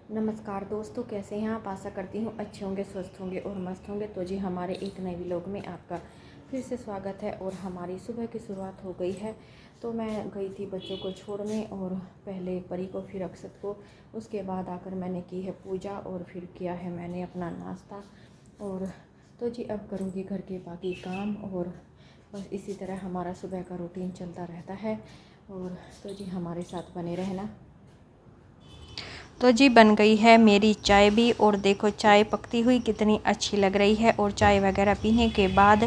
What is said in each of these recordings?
नमस्कार दोस्तों, कैसे हैं आप। आशा करती हूँ अच्छे होंगे, स्वस्थ होंगे और मस्त होंगे। तो जी हमारे एक नए व्लॉग में आपका फिर से स्वागत है। और हमारी सुबह की शुरुआत हो गई है। तो मैं गई थी बच्चों को छोड़ने, और पहले परी को फिर अक्षत को, उसके बाद आकर मैंने की है पूजा और फिर किया है मैंने अपना नाश्ता। और तो जी अब करूँगी घर के बाकी काम, और बस इसी तरह हमारा सुबह का रूटीन चलता रहता है। और तो जी हमारे साथ बने रहना। तो जी बन गई है मेरी चाय भी, और देखो चाय पकती हुई कितनी अच्छी लग रही है। और चाय वगैरह पीने के बाद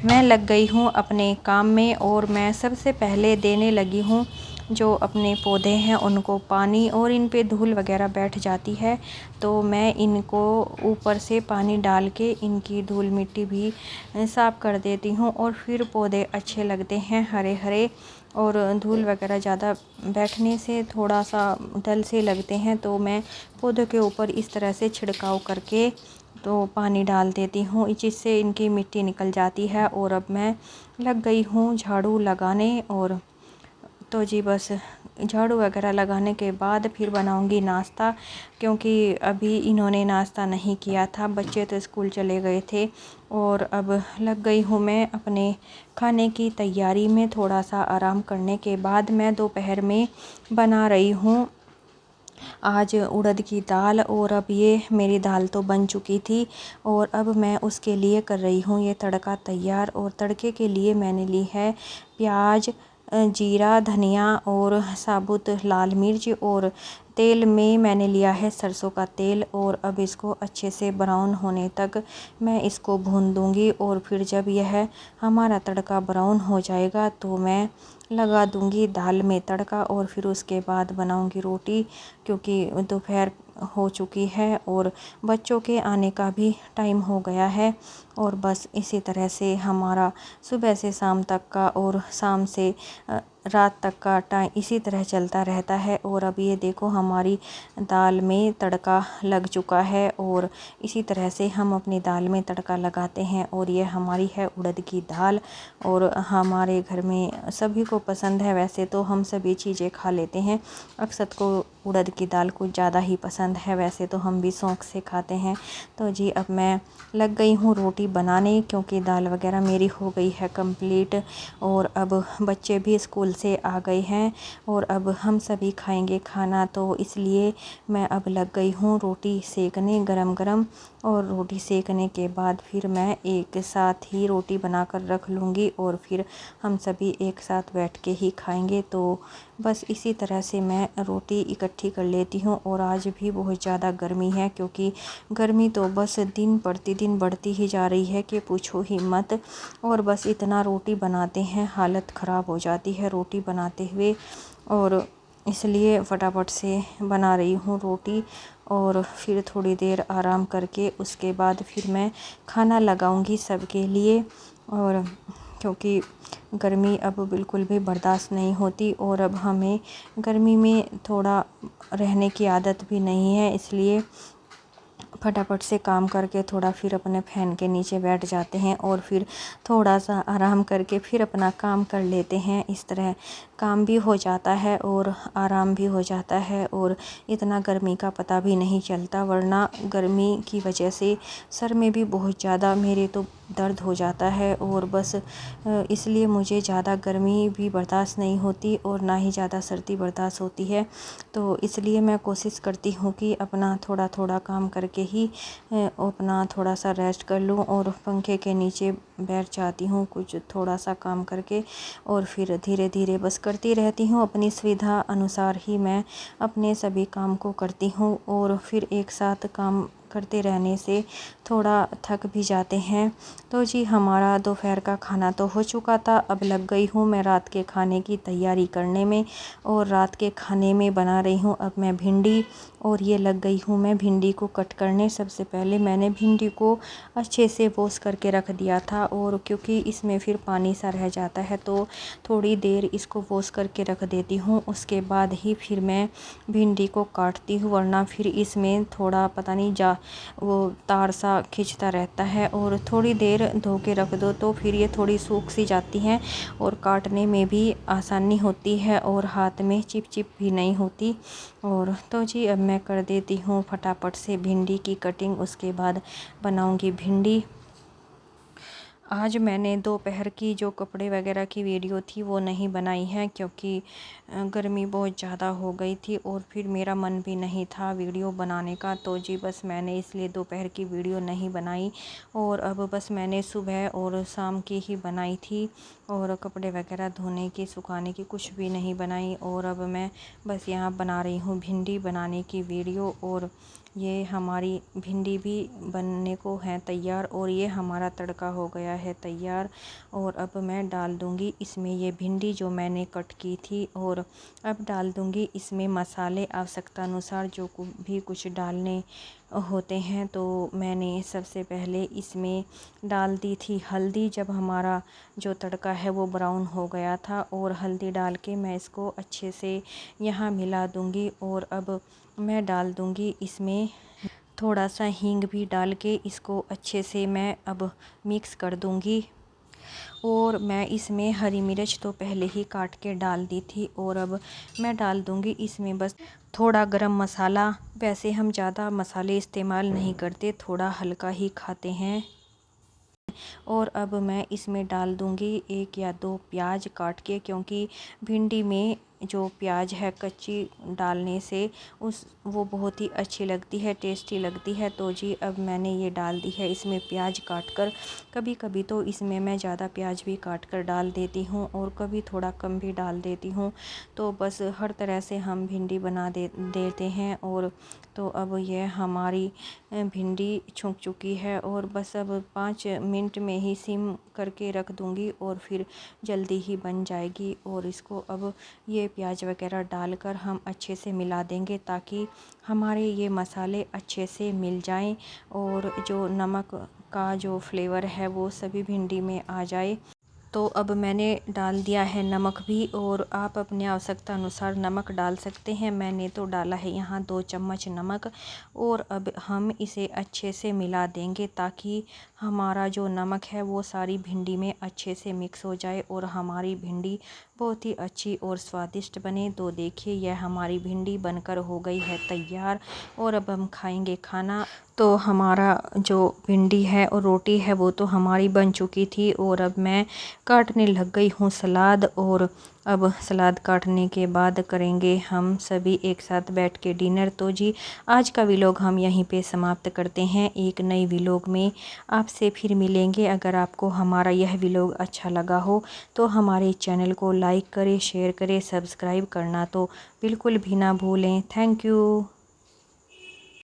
मैं लग गई हूँ अपने काम में, और मैं सबसे पहले देने लगी हूँ जो अपने पौधे हैं उनको पानी। और इन पे धूल वगैरह बैठ जाती है, तो मैं इनको ऊपर से पानी डाल के इनकी धूल मिट्टी भी साफ़ कर देती हूँ। और फिर पौधे अच्छे लगते हैं हरे हरे, और धूल वगैरह ज़्यादा बैठने से थोड़ा सा डल से लगते हैं। तो मैं पौधों के ऊपर इस तरह से छिड़काव करके तो पानी डाल देती हूँ, जिससे इनकी मिट्टी निकल जाती है। और अब मैं लग गई हूँ झाड़ू लगाने। और तो जी बस झाड़ू वगैरह लगाने के बाद फिर बनाऊंगी नाश्ता, क्योंकि अभी इन्होंने नाश्ता नहीं किया था, बच्चे तो स्कूल चले गए थे। और अब लग गई हूँ मैं अपने खाने की तैयारी में। थोड़ा सा आराम करने के बाद मैं दोपहर में बना रही हूँ आज उड़द की दाल। और अब ये मेरी दाल तो बन चुकी थी, और अब मैं उसके लिए कर रही हूँ ये तड़का तैयार। और तड़के के लिए मैंने ली है प्याज, जीरा, धनिया और साबुत लाल मिर्च। और तेल में मैंने लिया है सरसों का तेल। और अब इसको अच्छे से ब्राउन होने तक मैं इसको भून दूंगी। और फिर जब यह हमारा तड़का ब्राउन हो जाएगा तो मैं लगा दूंगी दाल में तड़का, और फिर उसके बाद बनाऊंगी रोटी, क्योंकि दोपहर हो चुकी है और बच्चों के आने का भी टाइम हो गया है। और बस इसी तरह से हमारा सुबह से शाम तक का और शाम से रात तक का टाइम इसी तरह चलता रहता है। और अब ये देखो हमारी दाल में तड़का लग चुका है, और इसी तरह से हम अपनी दाल में तड़का लगाते हैं। और ये हमारी है उड़द की दाल, और हमारे घर में सभी को पसंद है। वैसे तो हम सभी चीज़ें खा लेते हैं, अक्सर को उड़द की दाल कुछ ज़्यादा ही पसंद है, वैसे तो हम भी शौक़ से खाते हैं। तो जी अब मैं लग गई हूँ रोटी बनाने, क्योंकि दाल वगैरह मेरी हो गई है कंप्लीट। और अब बच्चे भी स्कूल से आ गए हैं, और अब हम सभी खाएंगे खाना, तो इसलिए मैं अब लग गई हूँ रोटी सेकने गरम गरम। और रोटी सेकने के बाद फिर मैं एक साथ ही रोटी बनाकर रख लूँगी, और फिर हम सभी एक साथ बैठ के ही खाएंगे। तो बस इसी तरह से मैं रोटी इकट्ठी कर लेती हूँ। और आज भी बहुत ज़्यादा गर्मी है, क्योंकि गर्मी तो बस दिन प्रतिदिन बढ़ती ही जा रही है कि पूछो ही मत। और बस इतना रोटी बनाते हैं हालत ख़राब हो जाती है रोटी बनाते हुए, और इसलिए फटाफट से बना रही हूँ रोटी। और फिर थोड़ी देर आराम करके उसके बाद फिर मैं खाना लगाऊंगी सबके लिए। और क्योंकि गर्मी अब बिल्कुल भी बर्दाश्त नहीं होती, और अब हमें गर्मी में थोड़ा रहने की आदत भी नहीं है, इसलिए फटाफट से काम करके थोड़ा फिर अपने फ़ैन के नीचे बैठ जाते हैं, और फिर थोड़ा सा आराम करके फिर अपना काम कर लेते हैं। इस तरह काम भी हो जाता है और आराम भी हो जाता है, और इतना गर्मी का पता भी नहीं चलता। वरना गर्मी की वजह से सर में भी बहुत ज़्यादा मेरे तो दर्द हो जाता है। और बस इसलिए मुझे ज़्यादा गर्मी भी बर्दाश्त नहीं होती, और ना ही ज़्यादा सर्दी बर्दाश्त होती है। तो इसलिए मैं कोशिश करती हूँ कि अपना थोड़ा थोड़ा काम करके ही अपना थोड़ा सा रेस्ट कर लूँ, और पंखे के नीचे बैठ जाती हूँ कुछ थोड़ा सा काम करके। और फिर धीरे धीरे बस करती रहती हूँ, अपनी सुविधा अनुसार ही मैं अपने सभी काम को करती हूँ। और फिर एक साथ काम करते रहने से थोड़ा थक भी जाते हैं। तो जी हमारा दोपहर का खाना तो हो चुका था, अब लग गई हूँ मैं रात के खाने की तैयारी करने में। और रात के खाने में बना रही हूँ अब मैं भिंडी, और ये लग गई हूँ मैं भिंडी को कट करने। सबसे पहले मैंने भिंडी को अच्छे से वॉश करके रख दिया था, और क्योंकि इसमें फिर पानी सा रह जाता है तो थोड़ी देर इसको वॉश करके रख देती हूँ, उसके बाद ही फिर मैं भिंडी को काटती हूँ। वरना फिर इसमें थोड़ा पता नहीं वो तार सा खींचता रहता है। और थोड़ी देर धो के रख दो तो फिर ये थोड़ी सूख सी जाती हैं और काटने में भी आसानी होती है और हाथ में चिप चिप भी नहीं होती। और तो जी अब मैं कर देती हूँ फटाफट से भिंडी की कटिंग, उसके बाद बनाऊँगी भिंडी। आज मैंने दोपहर की जो कपड़े वगैरह की वीडियो थी वो नहीं बनाई है, क्योंकि गर्मी बहुत ज़्यादा हो गई थी और फिर मेरा मन भी नहीं था वीडियो बनाने का। तो जी बस मैंने इसलिए दोपहर की वीडियो नहीं बनाई और अब बस मैंने सुबह और शाम की ही बनाई थी और कपड़े वगैरह धोने की सुखाने की कुछ भी नहीं बनाई। और अब मैं बस यहाँ बना रही हूँ भिंडी बनाने की वीडियो। और ये हमारी भिंडी भी बनने को है तैयार और ये हमारा तड़का हो गया है तैयार। और अब मैं डाल दूँगी इसमें ये भिंडी जो मैंने कट की थी और अब डाल दूँगी इसमें मसाले आवश्यकता अनुसार जो भी कुछ डालने होते हैं। तो मैंने सबसे पहले इसमें डाल दी थी हल्दी, जब हमारा जो तड़का है वो ब्राउन हो गया था। और हल्दी डाल के मैं इसको अच्छे से यहाँ मिला दूँगी। और अब मैं डाल दूँगी इसमें थोड़ा सा हींग भी डाल के इसको अच्छे से मैं अब मिक्स कर दूँगी। और मैं इसमें हरी मिर्च तो पहले ही काट के डाल दी थी। और अब मैं डाल दूँगी इसमें बस थोड़ा गरम मसाला। वैसे हम ज़्यादा मसाले इस्तेमाल नहीं करते, थोड़ा हल्का ही खाते हैं। और अब मैं इसमें डाल दूँगी 1 या 2 प्याज काट के, क्योंकि भिंडी में जो प्याज है कच्ची डालने से वो बहुत ही अच्छी लगती है, टेस्टी लगती है। तो जी अब मैंने ये डाल दी है इसमें प्याज काट कर। कभी कभी तो इसमें मैं ज़्यादा प्याज भी काट कर डाल देती हूँ और कभी थोड़ा कम भी डाल देती हूँ। तो बस हर तरह से हम भिंडी बना देते हैं। और तो अब ये हमारी भिंडी छूक चुकी है और बस अब 5 मिनट में ही सिम करके रख दूँगी और फिर जल्दी ही बन जाएगी। और इसको अब ये प्याज वगैरह डालकर हम अच्छे से मिला देंगे ताकि हमारे ये मसाले अच्छे से मिल जाएं और जो नमक का जो फ्लेवर है वो सभी भिंडी में आ जाए। तो अब मैंने डाल दिया है नमक भी, और आप अपने आवश्यकता अनुसार नमक डाल सकते हैं। मैंने तो डाला है यहाँ 2 चम्मच नमक। और अब हम इसे अच्छे से मिला देंगे ताकि हमारा जो नमक है वो सारी भिंडी में अच्छे से मिक्स हो जाए और हमारी भिंडी बहुत ही अच्छी और स्वादिष्ट बने। तो देखिए यह हमारी भिंडी बनकर हो गई है तैयार और अब हम खाएंगे खाना। तो हमारा जो भिंडी है और रोटी है वो तो हमारी बन चुकी थी और अब मैं काटने लग गई हूँ सलाद। और अब सलाद काटने के बाद करेंगे हम सभी एक साथ बैठ के डिनर। तो जी आज का व्लॉग हम यहीं पे समाप्त करते हैं। एक नई व्लॉग में आपसे फिर मिलेंगे। अगर आपको हमारा यह व्लॉग अच्छा लगा हो तो हमारे चैनल को लाइक करें, शेयर करें, सब्सक्राइब करना तो बिल्कुल भी ना भूलें। Thank you.